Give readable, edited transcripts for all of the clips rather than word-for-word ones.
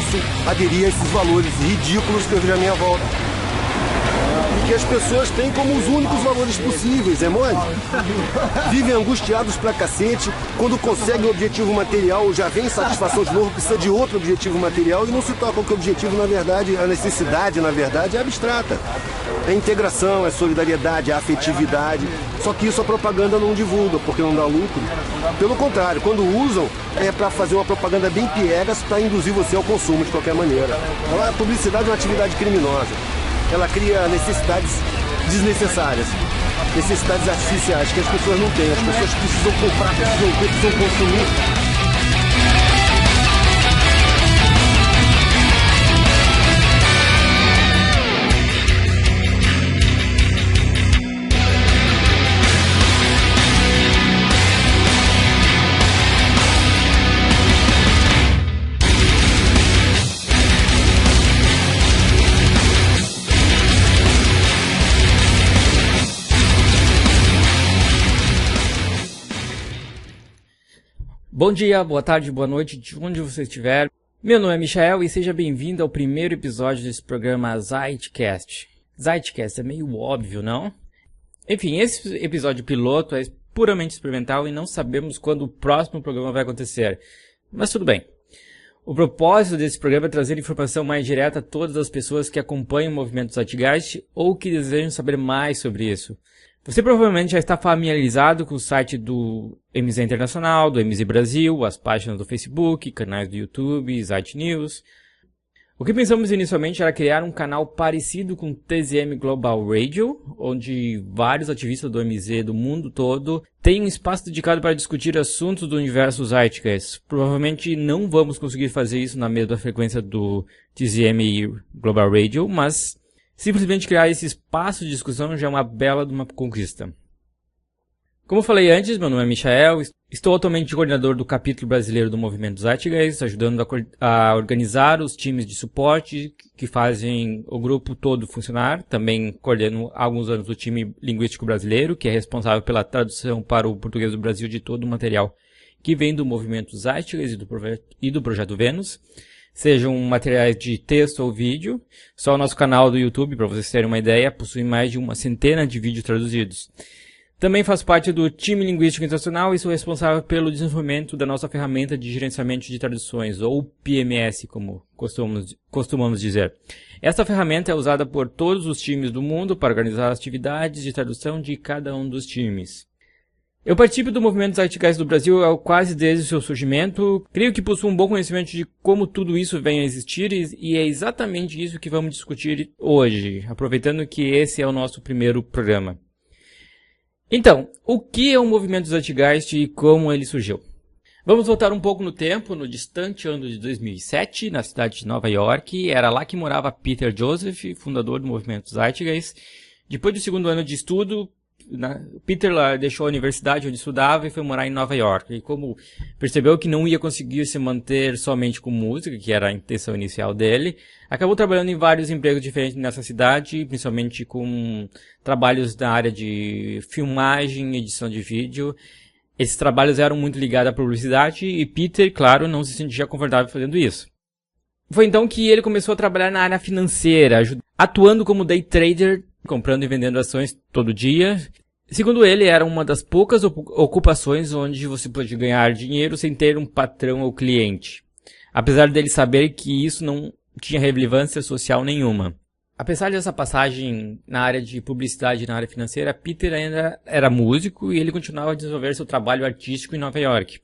difícil aderir a esses valores ridículos que eu vejo à minha volta. E que as pessoas têm como os únicos valores possíveis, é mole? Vivem angustiados pra cacete, quando conseguem o objetivo material, já vem satisfação de novo, precisa de outro objetivo material e não se tocam que o objetivo, na verdade, a necessidade, na verdade, é abstrata. É integração, é solidariedade, é afetividade. Só que isso a propaganda não divulga, porque não dá lucro. Pelo contrário, quando usam, é para fazer uma propaganda bem piegas para induzir você ao consumo de qualquer maneira. A publicidade é uma atividade criminosa. Ela cria necessidades desnecessárias, necessidades artificiais que as pessoas não têm. As pessoas precisam comprar, precisam consumir. Bom dia, boa tarde, boa noite, de onde você estiver. Meu nome é Michael e seja bem-vindo ao primeiro episódio desse programa Zeitcast. Zeitcast é meio óbvio, não? Enfim, esse episódio piloto é puramente experimental e não sabemos quando o próximo programa vai acontecer. Mas tudo bem. O propósito desse programa é trazer informação mais direta a todas as pessoas que acompanham o movimento Zeitgeist ou que desejam saber mais sobre isso. Você provavelmente já está familiarizado com o site do MZ Internacional, do MZ Brasil, as páginas do Facebook, canais do YouTube, Zeit News. O que pensamos inicialmente era criar um canal parecido com o TZM Global Radio, onde vários ativistas do MZ do mundo todo têm um espaço dedicado para discutir assuntos do universo Zeitgeist. Provavelmente não vamos conseguir fazer isso na mesma frequência do TZM Global Radio, mas simplesmente criar esse espaço de discussão já é uma bela de uma conquista. Como eu falei antes, meu nome é Michael, estou atualmente coordenador do capítulo brasileiro do movimento Zeitgeist, ajudando a organizar os times de suporte que fazem o grupo todo funcionar. Também coordeno há alguns anos o time linguístico brasileiro, que é responsável pela tradução para o português do Brasil de todo o material que vem do movimento Zeitgeist e do Projeto Vênus. Sejam materiais de texto ou vídeo. Só o nosso canal do YouTube, para vocês terem uma ideia, possui mais de 100 de vídeos traduzidos. Também faço parte do time linguístico internacional e sou responsável pelo desenvolvimento da nossa ferramenta de gerenciamento de traduções, ou PMS, como costumamos dizer. Essa ferramenta é usada por todos os times do mundo para organizar as atividades de tradução de cada um dos times. Eu participo do movimento Zeitgeist do Brasil quase desde o seu surgimento. Creio que possuo um bom conhecimento de como tudo isso vem a existir e é exatamente isso que vamos discutir hoje, aproveitando que esse é o nosso primeiro programa. Então, o que é o movimento Zeitgeist e como ele surgiu? Vamos voltar um pouco no tempo, no distante ano de 2007, na cidade de Nova York. Era lá que morava Peter Joseph, fundador do movimento Zeitgeist. Depois do segundo ano de estudo, Peter deixou a universidade onde estudava e foi morar em Nova York. E como percebeu que não ia conseguir se manter somente com música, que era a intenção inicial dele, acabou trabalhando em vários empregos diferentes nessa cidade, principalmente com trabalhos na área de filmagem, edição de vídeo. Esses trabalhos eram muito ligados à publicidade e Peter, claro, não se sentia confortável fazendo isso. Foi então que ele começou a trabalhar na área financeira, atuando como day trader, comprando e vendendo ações todo dia. Segundo ele, era uma das poucas ocupações onde você pode ganhar dinheiro sem ter um patrão ou cliente. Apesar dele saber que isso não tinha relevância social nenhuma. Apesar dessa passagem na área de publicidade e na área financeira, Peter ainda era músico e ele continuava a desenvolver seu trabalho artístico em Nova York.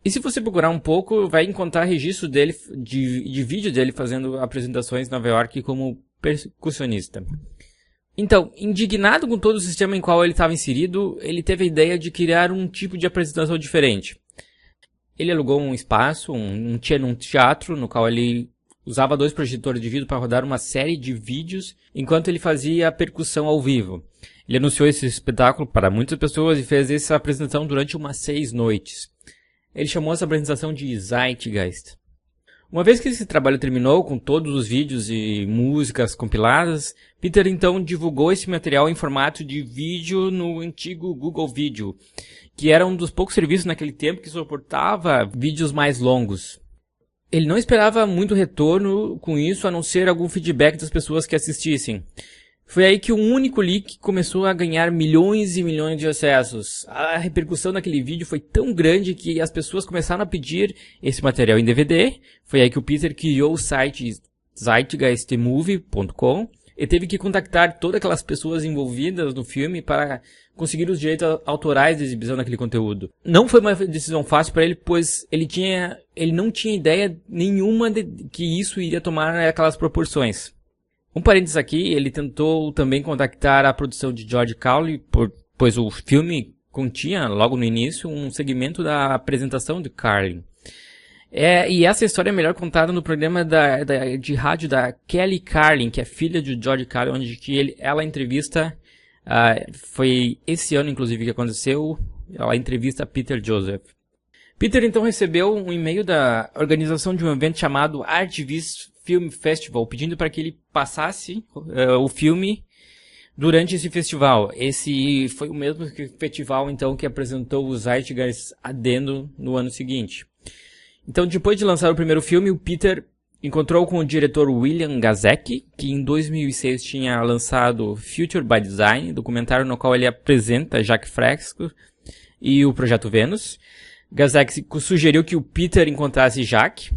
E se você procurar um pouco, vai encontrar registro dele, de vídeo dele fazendo apresentações em Nova York como percussionista. Então, indignado com todo o sistema em qual ele estava inserido, ele teve a ideia de criar um tipo de apresentação diferente. Ele alugou um espaço, um teatro, no qual ele usava 2 projetores de vídeo para rodar uma série de vídeos enquanto ele fazia a percussão ao vivo. Ele anunciou esse espetáculo para muitas pessoas e fez essa apresentação durante umas 6 noites. Ele chamou essa apresentação de Zeitgeist. Uma vez que esse trabalho terminou, com todos os vídeos e músicas compiladas, Peter então divulgou esse material em formato de vídeo no antigo Google Video, que era um dos poucos serviços naquele tempo que suportava vídeos mais longos. Ele não esperava muito retorno com isso, a não ser algum feedback das pessoas que assistissem. Foi aí que o único leak começou a ganhar milhões e milhões de acessos. A repercussão daquele vídeo foi tão grande que as pessoas começaram a pedir esse material em DVD. Foi aí que o Peter criou o site zeitgeistmovie.com e teve que contactar todas aquelas pessoas envolvidas no filme para conseguir os direitos autorais de exibição daquele conteúdo. Não foi uma decisão fácil para ele, pois ele não tinha ideia nenhuma de que isso iria tomar aquelas proporções. Um parênteses aqui, ele tentou também contactar a produção de George Clooney, pois o filme continha, logo no início, um segmento da apresentação de Carlin. E essa história é melhor contada no programa de rádio da Kelly Carlin, que é filha de George Carlin, onde ela entrevista, foi esse ano inclusive que aconteceu, ela entrevista Peter Joseph. Peter então recebeu um e-mail da organização de um evento chamado Artivist Film Festival, pedindo para que ele passasse o filme durante esse festival. Esse foi o mesmo festival então que apresentou o Zeitgeist Addendum no ano seguinte. Então, depois de lançar o primeiro filme, o Peter encontrou com o diretor William Gazek, que em 2006 tinha lançado Future by Design, documentário no qual ele apresenta Jacques Fresco e o Projeto Vênus. Gazek sugeriu que o Peter encontrasse Jacques.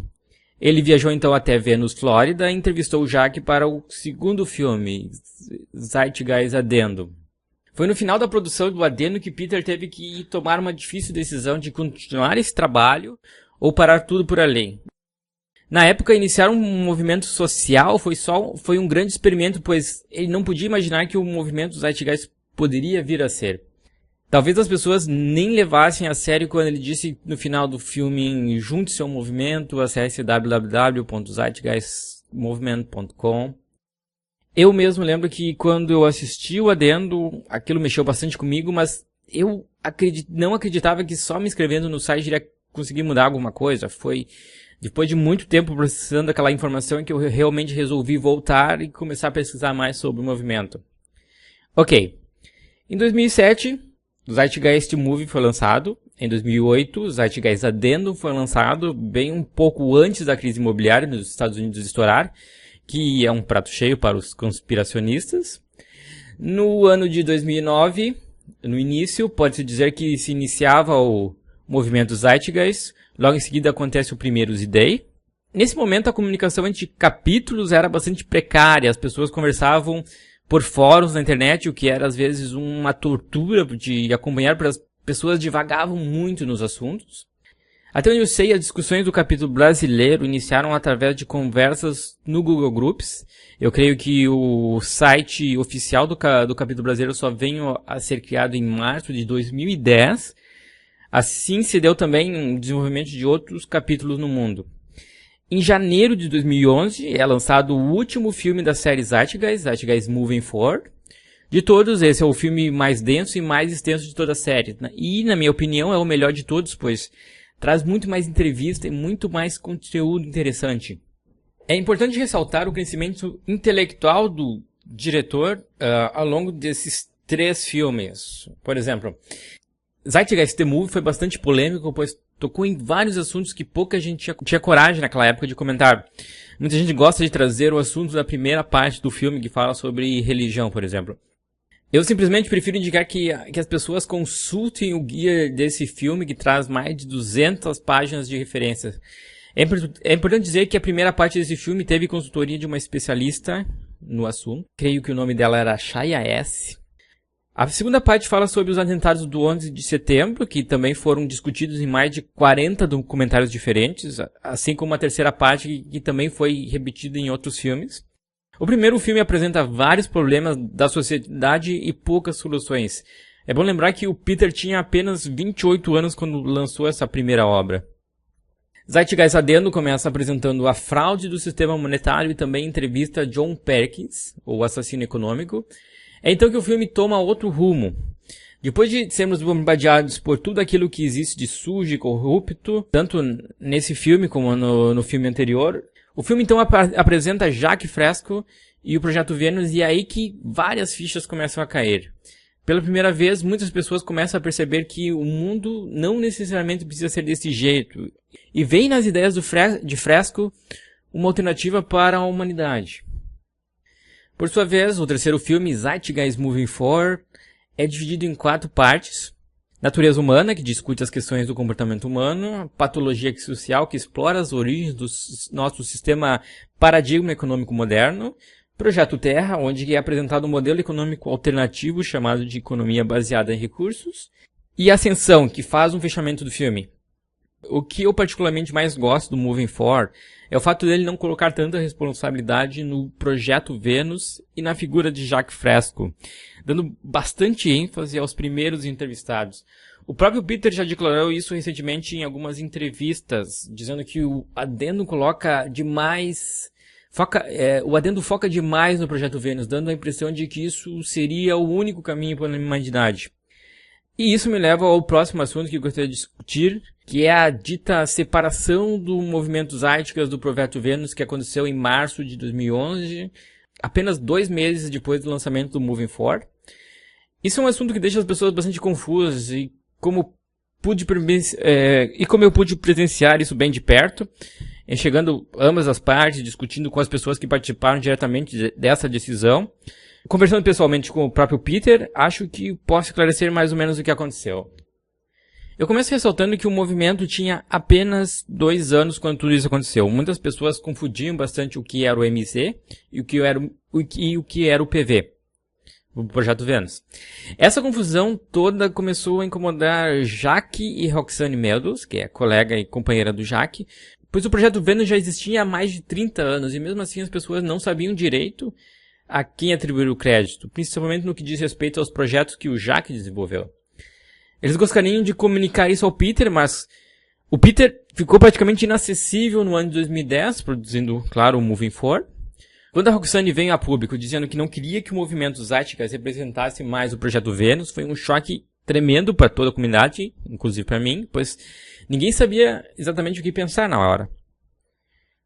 Ele viajou então até Vênus, Flórida, e entrevistou o Jacques para o segundo filme, Zeitgeist Addendum. Foi no final da produção do Addendum que Peter teve que tomar uma difícil decisão de continuar esse trabalho ou parar tudo por ali. Na época, iniciar um movimento social foi um grande experimento, pois ele não podia imaginar que o movimento Zeitgeist poderia vir a ser. Talvez as pessoas nem levassem a sério quando ele disse no final do filme: junte-se ao movimento, acesse www.zeitgeistmovement.com. Eu mesmo lembro que quando eu assisti o Addendum, aquilo mexeu bastante comigo, mas eu não acreditava que só me inscrevendo no site iria conseguir mudar alguma coisa. Foi depois de muito tempo processando aquela informação que eu realmente resolvi voltar e começar a pesquisar mais sobre o movimento. Ok. Em 2007... o Zeitgeist Movie foi lançado. Em 2008, o Zeitgeist Addendum foi lançado bem um pouco antes da crise imobiliária nos Estados Unidos estourar, que é um prato cheio para os conspiracionistas. No ano de 2009, no início, pode-se dizer que se iniciava o movimento Zeitgeist. Logo em seguida acontece o primeiro Z-Day. Nesse momento, a comunicação entre capítulos era bastante precária. As pessoas conversavam por fóruns na internet, o que era às vezes uma tortura de acompanhar, porque as pessoas divagavam muito nos assuntos. Até onde eu sei, as discussões do capítulo brasileiro iniciaram através de conversas no Google Groups. Eu creio que o site oficial do capítulo brasileiro só veio a ser criado em março de 2010. Assim se deu também o desenvolvimento de outros capítulos no mundo. Em janeiro de 2011, é lançado o último filme da série Zeitgeist Moving Forward. De todos, esse é o filme mais denso e mais extenso de toda a série. E, na minha opinião, é o melhor de todos, pois traz muito mais entrevista e muito mais conteúdo interessante. É importante ressaltar o crescimento intelectual do diretor ao longo desses 3 filmes. Por exemplo, Zeitgeist The Movie foi bastante polêmico, pois tocou em vários assuntos que pouca gente tinha coragem naquela época de comentar. Muita gente gosta de trazer o assunto da primeira parte do filme, que fala sobre religião, por exemplo. Eu simplesmente prefiro indicar que as pessoas consultem o guia desse filme, que traz mais de 200 páginas de referências. É importante dizer que a primeira parte desse filme teve consultoria de uma especialista no assunto. Creio que o nome dela era Shaya S. A segunda parte fala sobre os atentados do 11 de setembro, que também foram discutidos em mais de 40 documentários diferentes, assim como a terceira parte, que também foi repetida em outros filmes. O primeiro filme apresenta vários problemas da sociedade e poucas soluções. É bom lembrar que o Peter tinha apenas 28 anos quando lançou essa primeira obra. Zeitgeist Addendum começa apresentando a fraude do sistema monetário e também entrevista John Perkins, o assassino econômico. É então que o filme toma outro rumo. Depois de sermos bombardeados por tudo aquilo que existe de sujo e corrupto, tanto nesse filme como no filme anterior, o filme então apresenta Jacques Fresco e o Projeto Vênus, e é aí que várias fichas começam a cair. Pela primeira vez, muitas pessoas começam a perceber que o mundo não necessariamente precisa ser desse jeito. E vem nas ideias de Fresco uma alternativa para a humanidade. Por sua vez, o terceiro filme, Zeitgeist Moving Forward, é dividido em 4 partes. Natureza humana, que discute as questões do comportamento humano. Patologia social, que explora as origens do nosso sistema paradigma econômico moderno. Projeto Terra, onde é apresentado um modelo econômico alternativo chamado de economia baseada em recursos. E Ascensão, que faz um fechamento do filme. O que eu particularmente mais gosto do Moving Forward é o fato dele não colocar tanta responsabilidade no projeto Vênus e na figura de Jacques Fresco, dando bastante ênfase aos primeiros entrevistados. O próprio Peter já declarou isso recentemente em algumas entrevistas, dizendo que o adendo coloca demais... o adendo foca demais no projeto Vênus, dando a impressão de que isso seria o único caminho para a humanidade. E isso me leva ao próximo assunto que eu gostaria de discutir, que é a dita separação do movimento Zeitgeist do projeto Vênus, que aconteceu em março de 2011, apenas 2 meses depois do lançamento do Moving Forward. Isso é um assunto que deixa as pessoas bastante confusas, e como eu pude presenciar isso bem de perto, chegando ambas as partes, discutindo com as pessoas que participaram diretamente dessa decisão. Conversando pessoalmente com o próprio Peter, acho que posso esclarecer mais ou menos o que aconteceu. Eu começo ressaltando que o movimento tinha apenas 2 anos quando tudo isso aconteceu. Muitas pessoas confundiam bastante o que era o MZ e o que era o PV, o Projeto Vênus. Essa confusão toda começou a incomodar Jaque e Roxane Meadows, que é colega e companheira do Jaque, pois o Projeto Vênus já existia há mais de 30 anos e mesmo assim as pessoas não sabiam direito a quem atribuir o crédito, principalmente no que diz respeito aos projetos que o Jacques desenvolveu. Eles gostariam de comunicar isso ao Peter, mas o Peter ficou praticamente inacessível no ano de 2010, produzindo, claro, o Moving Forward. Quando a Roxane veio a público dizendo que não queria que o movimento Zeitgeist representasse mais o projeto Vênus, foi um choque tremendo para toda a comunidade, inclusive para mim, pois ninguém sabia exatamente o que pensar na hora.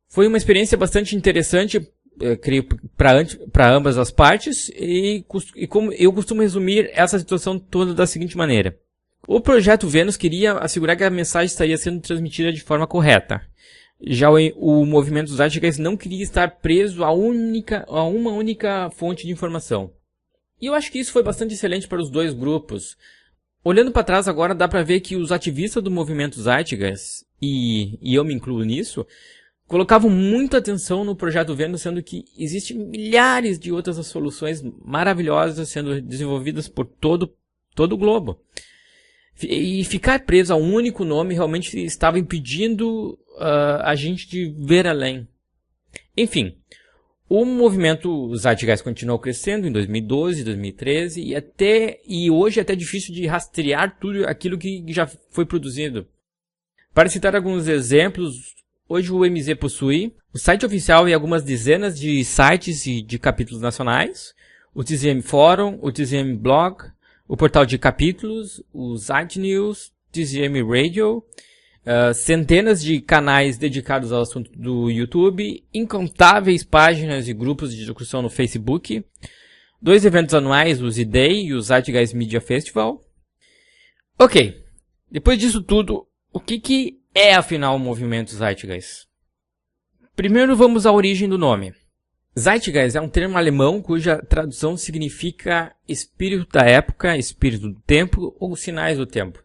Foi uma experiência bastante interessante, creio, para ambas as partes, e como eu costumo resumir essa situação toda da seguinte maneira. O projeto Vênus queria assegurar que a mensagem estaria sendo transmitida de forma correta. Já o movimento Zeitgeist não queria estar preso a uma única fonte de informação. E eu acho que isso foi bastante excelente para os 2 grupos. Olhando para trás agora, dá para ver que os ativistas do movimento Zeitgeist, e eu me incluo nisso, colocavam muita atenção no projeto Vênus, sendo que existem milhares de outras soluções maravilhosas sendo desenvolvidas por todo o globo. E ficar preso a um único nome realmente estava impedindo a gente de ver além. Enfim, o movimento Zeitgeist continuou crescendo em 2012, 2013 e hoje é até difícil de rastrear tudo aquilo que já foi produzido. Para citar alguns exemplos, hoje o MZ possui o site oficial e algumas dezenas de sites e de capítulos nacionais, o TZM Fórum, o TZM Blog, o portal de capítulos, o Zeit News, TZM Radio, centenas de canais dedicados ao assunto do YouTube, incontáveis páginas e grupos de discussão no Facebook, 2 eventos anuais, o Z-Day e o Zeitgeist Media Festival. Ok, depois disso tudo, o que é afinal o movimento Zeitgeist? Primeiro vamos à origem do nome. Zeitgeist é um termo alemão cuja tradução significa espírito da época, espírito do tempo ou sinais do tempo.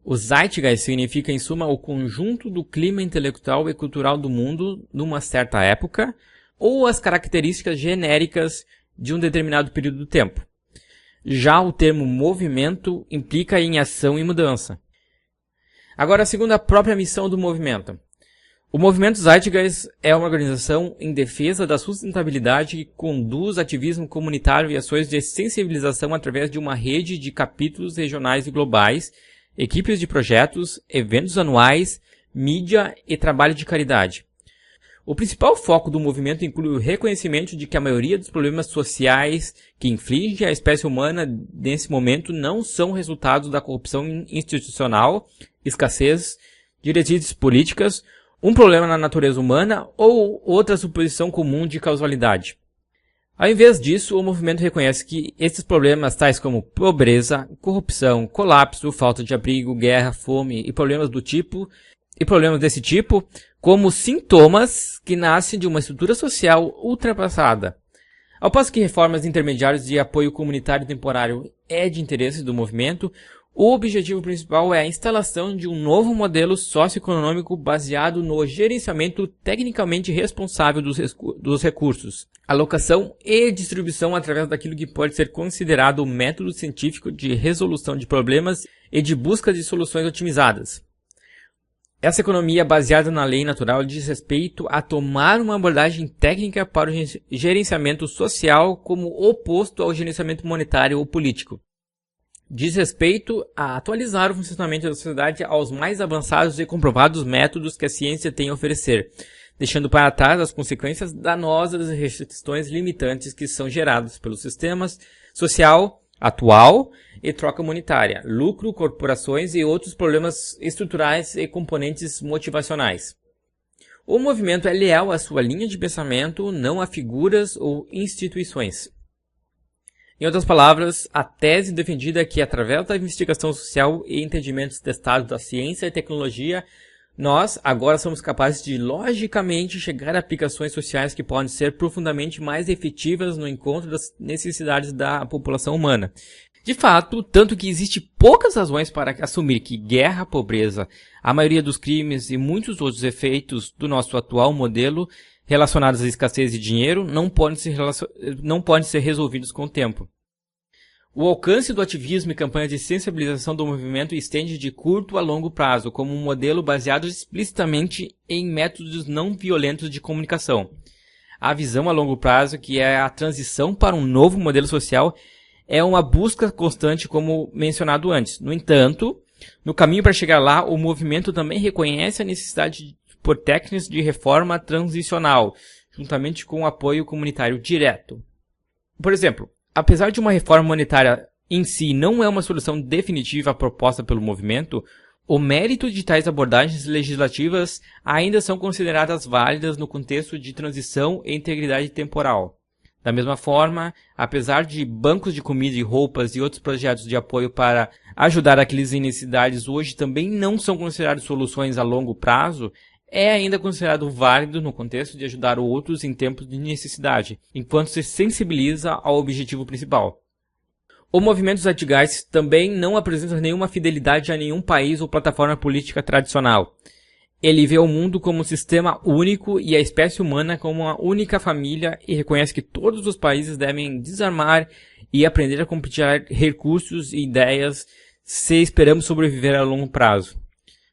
O Zeitgeist significa, em suma, o conjunto do clima intelectual e cultural do mundo numa certa época ou as características genéricas de um determinado período do tempo. Já o termo movimento implica em ação e mudança. Agora, segundo a própria missão do movimento. O movimento Zeitgeist é uma organização em defesa da sustentabilidade que conduz ativismo comunitário e ações de sensibilização através de uma rede de capítulos regionais e globais, equipes de projetos, eventos anuais, mídia e trabalho de caridade. O principal foco do movimento inclui o reconhecimento de que a maioria dos problemas sociais que infligem à espécie humana nesse momento não são resultados da corrupção institucional, escassez, diretrizes políticas, um problema na natureza humana ou outra suposição comum de causalidade. Ao invés disso, o movimento reconhece que esses problemas tais como pobreza, corrupção, colapso, falta de abrigo, guerra, fome e problemas desse tipo como sintomas que nascem de uma estrutura social ultrapassada. Ao passo que reformas intermediárias de apoio comunitário temporário é de interesse do movimento, o objetivo principal é a instalação de um novo modelo socioeconômico baseado no gerenciamento tecnicamente responsável dos recursos, alocação e distribuição através daquilo que pode ser considerado o método científico de resolução de problemas e de busca de soluções otimizadas. Essa economia baseada na lei natural diz respeito a tomar uma abordagem técnica para o gerenciamento social como oposto ao gerenciamento monetário ou político. Diz respeito a atualizar o funcionamento da sociedade aos mais avançados e comprovados métodos que a ciência tem a oferecer, deixando para trás as consequências danosas e restrições limitantes que são geradas pelos sistemas social atual e troca monetária, lucro, corporações e outros problemas estruturais e componentes motivacionais. O movimento é leal à sua linha de pensamento, não a figuras ou instituições. Em outras palavras, a tese defendida é que, através da investigação social e entendimentos testados da ciência e tecnologia, nós agora somos capazes de, logicamente, chegar a aplicações sociais que podem ser profundamente mais efetivas no encontro das necessidades da população humana. De fato, tanto que existe poucas razões para assumir que guerra, pobreza, a maioria dos crimes e muitos outros efeitos do nosso atual modelo relacionados à escassez de dinheiro não podem ser resolvidos com o tempo. O alcance do ativismo e campanhas de sensibilização do movimento estende de curto a longo prazo, como um modelo baseado explicitamente em métodos não violentos de comunicação. A visão a longo prazo, que é a transição para um novo modelo social, é uma busca constante, como mencionado antes. No entanto, no caminho para chegar lá, o movimento também reconhece a necessidade por técnicas de reforma transicional, juntamente com o apoio comunitário direto. Por exemplo, apesar de uma reforma monetária em si não é uma solução definitiva proposta pelo movimento, o mérito de tais abordagens legislativas ainda são consideradas válidas no contexto de transição e integridade temporal. Da mesma forma, apesar de bancos de comida e roupas e outros projetos de apoio para ajudar aqueles em necessidades hoje também não são considerados soluções a longo prazo, é ainda considerado válido no contexto de ajudar outros em tempos de necessidade, enquanto se sensibiliza ao objetivo principal. O movimento Zeitgeist também não apresenta nenhuma fidelidade a nenhum país ou plataforma política tradicional. Ele vê o mundo como um sistema único e a espécie humana como uma única família e reconhece que todos os países devem desarmar e aprender a compartilhar recursos e ideias se esperamos sobreviver a longo prazo.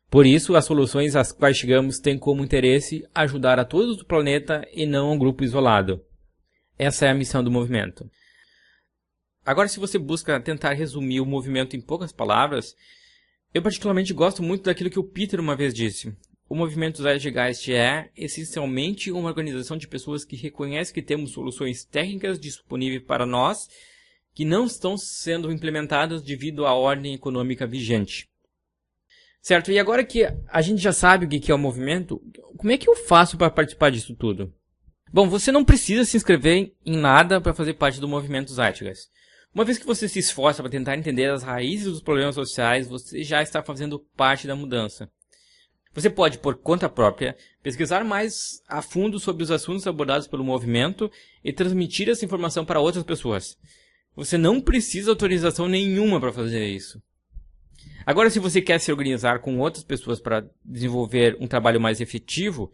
Por isso, as soluções às quais chegamos têm como interesse ajudar a todos do planeta e não um grupo isolado. Essa é a missão do movimento. Agora, se você busca tentar resumir o movimento em poucas palavras, eu particularmente gosto muito daquilo que o Peter uma vez disse. O movimento Zeitgeist é, essencialmente, uma organização de pessoas que reconhece que temos soluções técnicas disponíveis para nós que não estão sendo implementadas devido à ordem econômica vigente. Certo? E agora que a gente já sabe o que é o movimento, como é que eu faço para participar disso tudo? Bom, você não precisa se inscrever em nada para fazer parte do movimento Zeitgeist. Uma vez que você se esforça para tentar entender as raízes dos problemas sociais, você já está fazendo parte da mudança. Você pode, por conta própria, pesquisar mais a fundo sobre os assuntos abordados pelo movimento e transmitir essa informação para outras pessoas. Você não precisa autorização nenhuma para fazer isso. Agora, se você quer se organizar com outras pessoas para desenvolver um trabalho mais efetivo,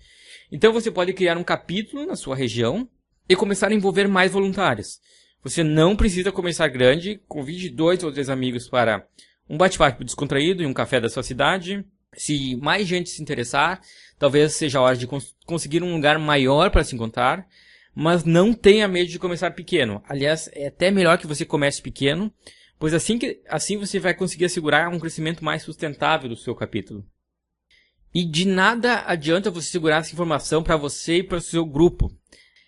então você pode criar um capítulo na sua região e começar a envolver mais voluntários. Você não precisa começar grande, convide 2 ou 3 amigos para um bate-papo descontraído em um café da sua cidade. Se mais gente se interessar, talvez seja a hora de conseguir um lugar maior para se encontrar, mas não tenha medo de começar pequeno. Aliás, é até melhor que você comece pequeno, pois assim você vai conseguir assegurar um crescimento mais sustentável do seu capítulo. E de nada adianta você segurar essa informação para você e para o seu grupo.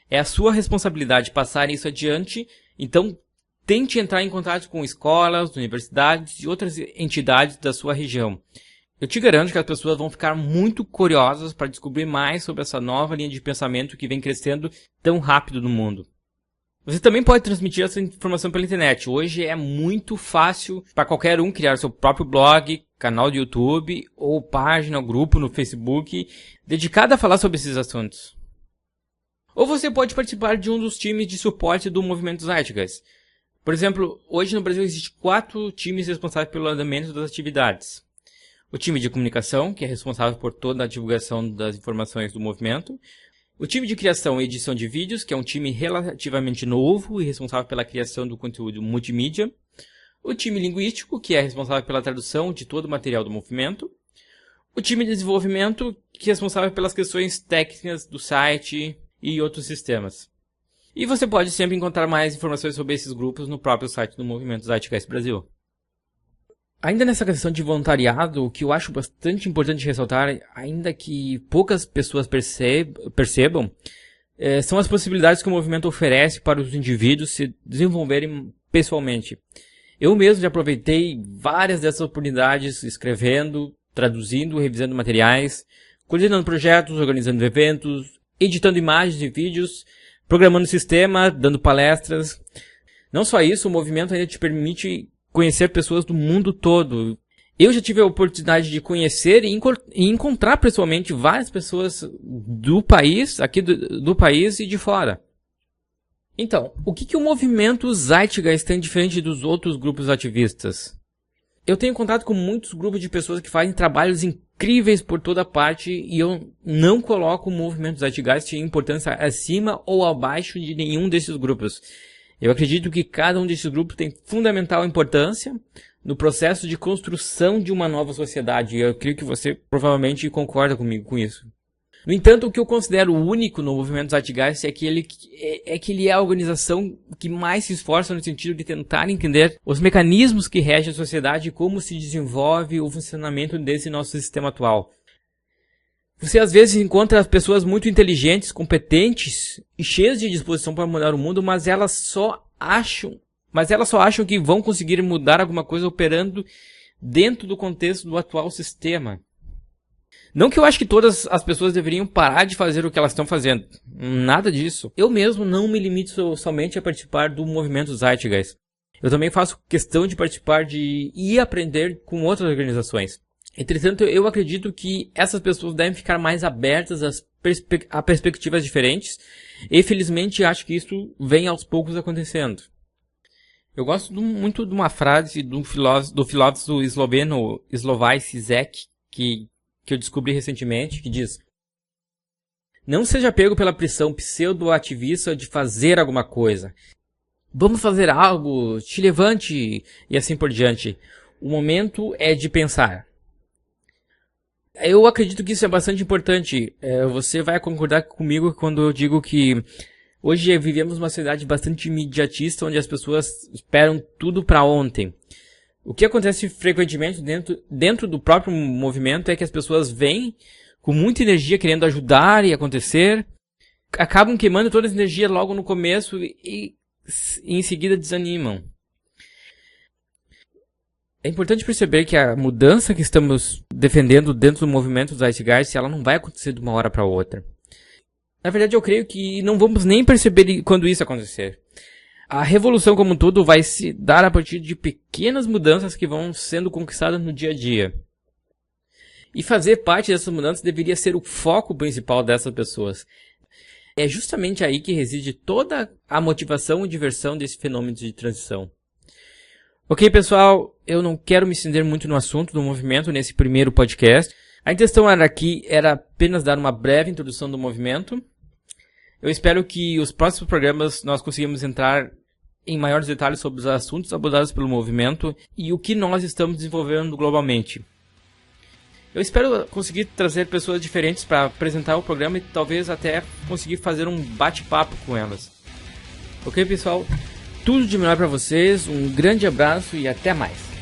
É a sua responsabilidade passar isso adiante, então tente entrar em contato com escolas, universidades e outras entidades da sua região. Eu te garanto que as pessoas vão ficar muito curiosas para descobrir mais sobre essa nova linha de pensamento que vem crescendo tão rápido no mundo. Você também pode transmitir essa informação pela internet. Hoje é muito fácil para qualquer um criar seu próprio blog, canal do YouTube ou página, grupo no Facebook dedicado a falar sobre esses assuntos. Ou você pode participar de um dos times de suporte do movimento Zeitgeist. Por exemplo, hoje no Brasil existem 4 times responsáveis pelo andamento das atividades. O time de comunicação, que é responsável por toda a divulgação das informações do movimento. O time de criação e edição de vídeos, que é um time relativamente novo e responsável pela criação do conteúdo multimídia. O time linguístico, que é responsável pela tradução de todo o material do movimento. O time de desenvolvimento, que é responsável pelas questões técnicas do site e outros sistemas. E você pode sempre encontrar mais informações sobre esses grupos no próprio site do Movimento Zeitgeist Brasil. Ainda nessa questão de voluntariado, o que eu acho bastante importante ressaltar, ainda que poucas pessoas percebam, são as possibilidades que o movimento oferece para os indivíduos se desenvolverem pessoalmente. Eu mesmo já aproveitei várias dessas oportunidades escrevendo, traduzindo, revisando materiais, coordenando projetos, organizando eventos, editando imagens e vídeos, programando sistema, dando palestras. Não só isso, o movimento ainda te permite conhecer pessoas do mundo todo. Eu já tive a oportunidade de conhecer e encontrar pessoalmente várias pessoas do país, aqui do país e de fora. Então, o que o movimento Zeitgeist tem diferente dos outros grupos ativistas? Eu tenho contato com muitos grupos de pessoas que fazem trabalhos incríveis por toda parte e eu não coloco o movimento Zeitgeist em importância acima ou abaixo de nenhum desses grupos. Eu acredito que cada um desses grupos tem fundamental importância no processo de construção de uma nova sociedade. E eu creio que você provavelmente concorda comigo com isso. No entanto, o que eu considero único no movimento Zeitgeist é que ele é a organização que mais se esforça no sentido de tentar entender os mecanismos que regem a sociedade e como se desenvolve o funcionamento desse nosso sistema atual. Você às vezes encontra pessoas muito inteligentes, competentes e cheias de disposição para mudar o mundo, mas elas só acham que vão conseguir mudar alguma coisa operando dentro do contexto do atual sistema. Não que eu acho que todas as pessoas deveriam parar de fazer o que elas estão fazendo. Nada disso. Eu mesmo não me limito somente a participar do movimento Zeitgeist. Eu também faço questão de participar e aprender com outras organizações. Entretanto, eu acredito que essas pessoas devem ficar mais abertas a perspectivas diferentes e, felizmente, acho que isso vem aos poucos acontecendo. Eu gosto muito de uma frase do filósofo esloveno Slavoj Žižek, que eu descobri recentemente, que diz: não seja pego pela pressão pseudo-ativista de fazer alguma coisa. Vamos fazer algo, te levante e assim por diante. O momento é de pensar. Eu acredito que isso é bastante importante. Você vai concordar comigo quando eu digo que hoje vivemos uma sociedade bastante imediatista, onde as pessoas esperam tudo para ontem. O que acontece frequentemente dentro do próprio movimento é que as pessoas vêm com muita energia querendo ajudar e acontecer, acabam queimando toda essa energia logo no começo e em seguida desanimam. É importante perceber que a mudança que estamos defendendo dentro do movimento Zeitgeist, ela não vai acontecer de uma hora para outra. Na verdade, eu creio que não vamos nem perceber quando isso acontecer. A revolução como um todo vai se dar a partir de pequenas mudanças que vão sendo conquistadas no dia a dia. E fazer parte dessas mudanças deveria ser o foco principal dessas pessoas. É justamente aí que reside toda a motivação e diversão desse fenômeno de transição. Ok, pessoal, eu não quero me estender muito no assunto do movimento nesse primeiro podcast. A intenção era apenas dar uma breve introdução do movimento. Eu espero que os próximos programas nós conseguimos entrar em maiores detalhes sobre os assuntos abordados pelo movimento e o que nós estamos desenvolvendo globalmente. Eu espero conseguir trazer pessoas diferentes para apresentar o programa e talvez até conseguir fazer um bate-papo com elas. Ok, pessoal? Tudo de melhor para vocês, um grande abraço e até mais.